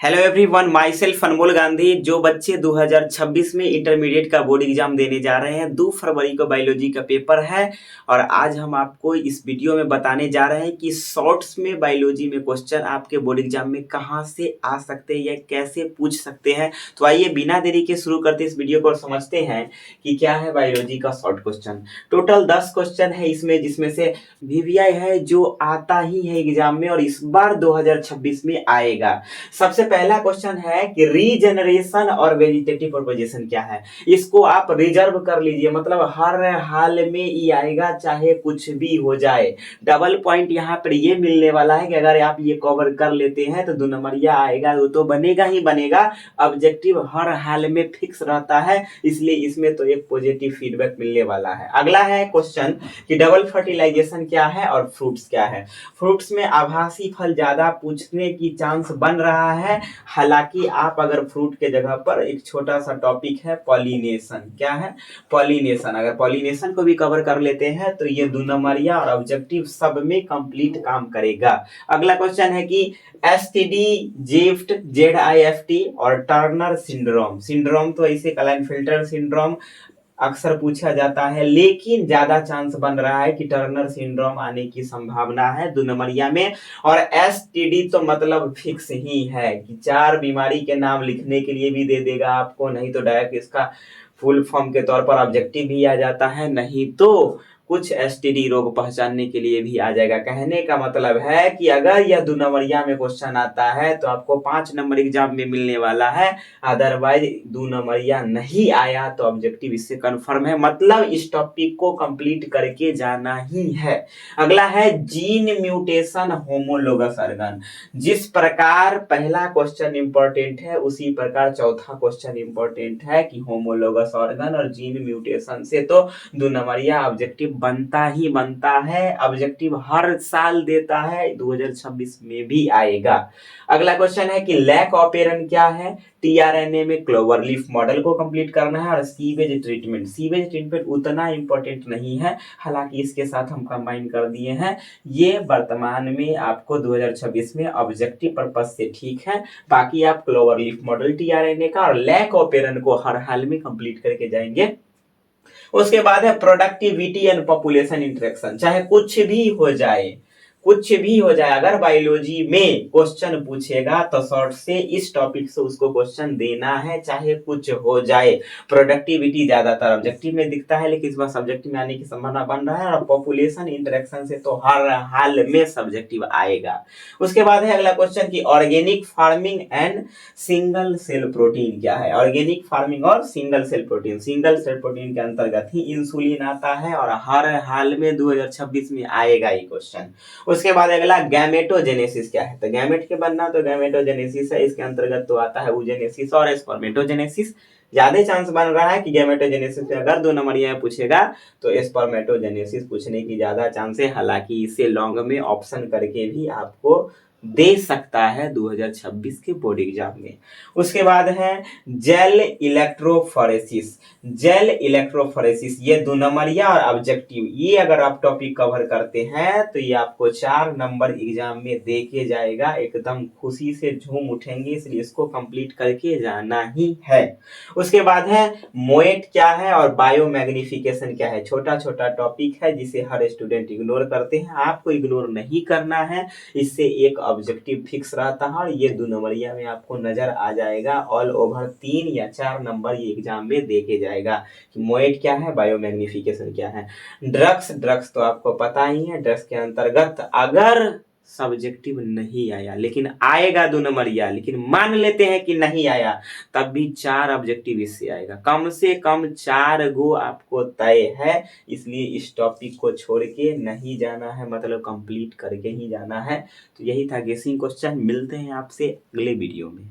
Hello everyone, my self अनमोल गांधी। जो बच्चे 2026 में इंटरमीडिएट का बोर्ड एग्जाम देने जा रहे हैं, 2 फरवरी को बायोलॉजी का पेपर है। और आज हम आपको इस वीडियो में बताने जा रहे हैं कि शॉर्ट्स में बायोलॉजी में क्वेश्चन आपके बोर्ड एग्जाम में कहां से आ सकते हैं या कैसे पूछ सकते हैं। तो आइए बिना देरी के शुरू करते इस वीडियो को और समझते हैं कि क्या है बायोलॉजी का शॉर्ट क्वेश्चन। टोटल 10 क्वेश्चन है इसमें, जिसमें से वीवीआई है जो आता ही है एग्जाम में और इस बार 2026 में आएगा। सबसे पहला क्वेश्चन है कि रीजनरेशन और वेजिटेटिव प्रोपोगेशन क्या है। इसको आप रिजर्व कर लीजिए, मतलब हर हाल में ये आएगा चाहे कुछ भी हो जाए। डबल पॉइंट यहाँ पर ये मिलने वाला है कि अगर आप ये कवर कर लेते हैं तो 2 नंबरिया आएगा, वो तो बनेगा ही बनेगा। ऑब्जेक्टिव हर हाल में फिक्स रहता है, इसलिए इसमें तो एक पॉजिटिव फीडबैक मिलने वाला है। अगला है क्वेश्चन कि डबल फर्टिलाइजेशन क्या है और फ्रूट्स क्या है। फ्रूट्स में आभासी फल ज्यादा पूछने की चांस बन रहा है। हालांकि आप अगर फ्रूट के जगह पर एक छोटा सा टॉपिक है पॉलिनेशन, क्या है पॉलिनेशन, अगर पॉलिनेशन को भी कवर कर लेते हैं तो ये 2 नंबरिया और ऑब्जेक्टिव सब में कंप्लीट काम करेगा। अगला क्वेश्चन है कि एसटीडी, जिफ्ट, जेडआईएफटी और टर्नर सिंड्रोम। सिंड्रोम तो ऐसे क्लाइनफेल्टर सिंड्रोम अक्सर पूछा जाता है, लेकिन ज्यादा चांस बन रहा है कि टर्नर सिंड्रोम आने की संभावना है 2 नंबरिया में। और एसटीडी तो मतलब फिक्स ही है कि 4 बीमारी के नाम लिखने के लिए भी दे देगा आपको, नहीं तो डायरेक्ट इसका फुल फॉर्म के तौर पर ऑब्जेक्टिव भी आ जाता है, नहीं तो कुछ एसटीडी रोग पहचानने के लिए भी आ जाएगा। कहने का मतलब है कि अगर यह 2 नंबरिया में क्वेश्चन आता है तो आपको 5 नंबर एग्जाम में मिलने वाला है। अदरवाइज 2 नंबरिया नहीं आया तो ऑब्जेक्टिव इससे कंफर्म है, मतलब इस टॉपिक को कंप्लीट करके जाना ही है। अगला है जीन म्यूटेशन होमोलोगस ऑर्गन। जिस प्रकार पहला क्वेश्चन इंपॉर्टेंट है उसी प्रकार चौथा क्वेश्चन इंपॉर्टेंट है कि होमोलोगस ऑर्गन और जीन म्यूटेशन से तो 2 नंबरिया ऑब्जेक्टिव बनता ही बनता है। ऑब्जेक्टिव हर साल देता है, 2026 में भी आएगा। अगला क्वेश्चन है कि लैक ऑपेरन क्या है। टीआरएनए में क्लोवरलीफ मॉडल को कंप्लीट करना है। और सीवेज ट्रीटमेंट, सीवेज ट्रीटमेंट उतना इंपॉर्टेंट नहीं है, हालांकि इसके साथ हम कंबाइन कर दिए हैं। ये वर्तमान में आपको 2026 में ऑब्जेक्टिव पर्पज से ठीक है। बाकी आप क्लोवरलीफ मॉडल, टीआरएनए का और लैक ऑपेरन को हर हाल में कंप्लीट करके जाएंगे। उसके बाद है प्रोडक्टिविटी एंड पॉपुलेशन इंटरेक्शन। चाहे कुछ भी हो जाए, कुछ भी हो जाए, अगर बायोलॉजी में क्वेश्चन पूछेगा तो शॉर्ट से इस टॉपिक से उसको क्वेश्चन देना है, चाहे कुछ हो जाए। प्रोडक्टिविटी ज्यादातर ऑब्जेक्टिव में दिखता है, लेकिन इस बार सब्जेक्टिव में आने की संभावना बन रहा है। और पॉपुलेशन इंटरेक्शन से तो हर हाल में सब्जेक्टिव आएगा। उसके बाद है अगला क्वेश्चन की organic farming and single cell protein क्या है। ऑर्गेनिक फार्मिंग और single cell protein, single cell protein के अंतर्गत ही इंसुलिन आता है और हर हाल में 2026 में आएगा ये क्वेश्चन। उसके बाद अगला गैमेटोजेनेसिस क्या है। तो गैमेट के बनना तो गैमेटोजेनेसिस है, इसके अंतर्गत तो आता है oogenesis और स्पर्मेटोजेनेसिस। ज्यादा चांस बन रहा है कि गैमेटोजेनेसिस से अगर 2 नंबरिया पूछेगा तो स्पर्मेटोजेनेसिस पूछने की ज्यादा चांस है। हालांकि इसे लॉन्ग में ऑप्शन करके भी आपको दे सकता है 2026 के बोर्ड एग्जाम में। उसके बाद है जेल इलेक्ट्रोफोरेसिस। जेल इलेक्ट्रोफोरेसिस ये 2 नंबरिया और ऑब्जेक्टिव, ये अगर आप टॉपिक कवर करते हैं तो ये आपको 4 नंबर एग्जाम में दे के जाएगा। एकदम खुशी से झूम उठेंगे, इसलिए इसको कंप्लीट करके जाना ही है। उसके बाद है मोएट क्या है और बायोमैग्निफिकेशन क्या है। छोटा छोटा टॉपिक है जिसे हर स्टूडेंट इग्नोर करते हैं, आपको इग्नोर नहीं करना है। इससे एक ऑब्जेक्टिव फिक्स रहता है और ये 2 नंबरिया में आपको नजर आ जाएगा। ऑल ओवर 3 या 4 नंबर ये एग्जाम में देके जाएगा कि मोएट क्या है, बायोमैग्निफिकेशन क्या है। ड्रग्स, ड्रग्स तो आपको पता ही है। ड्रग्स के अंतर्गत अगर सब्जेक्टिव नहीं आया, लेकिन आएगा 2 नंबरिया, लेकिन मान लेते हैं कि नहीं आया, तब भी 4 ऑब्जेक्टिव इससे आएगा। कम से कम 4 गो आपको तय है, इसलिए इस टॉपिक को छोड़ के नहीं जाना है, मतलब कंप्लीट करके ही जाना है। तो यही था गेसिंग क्वेश्चन। मिलते हैं आपसे अगले वीडियो में।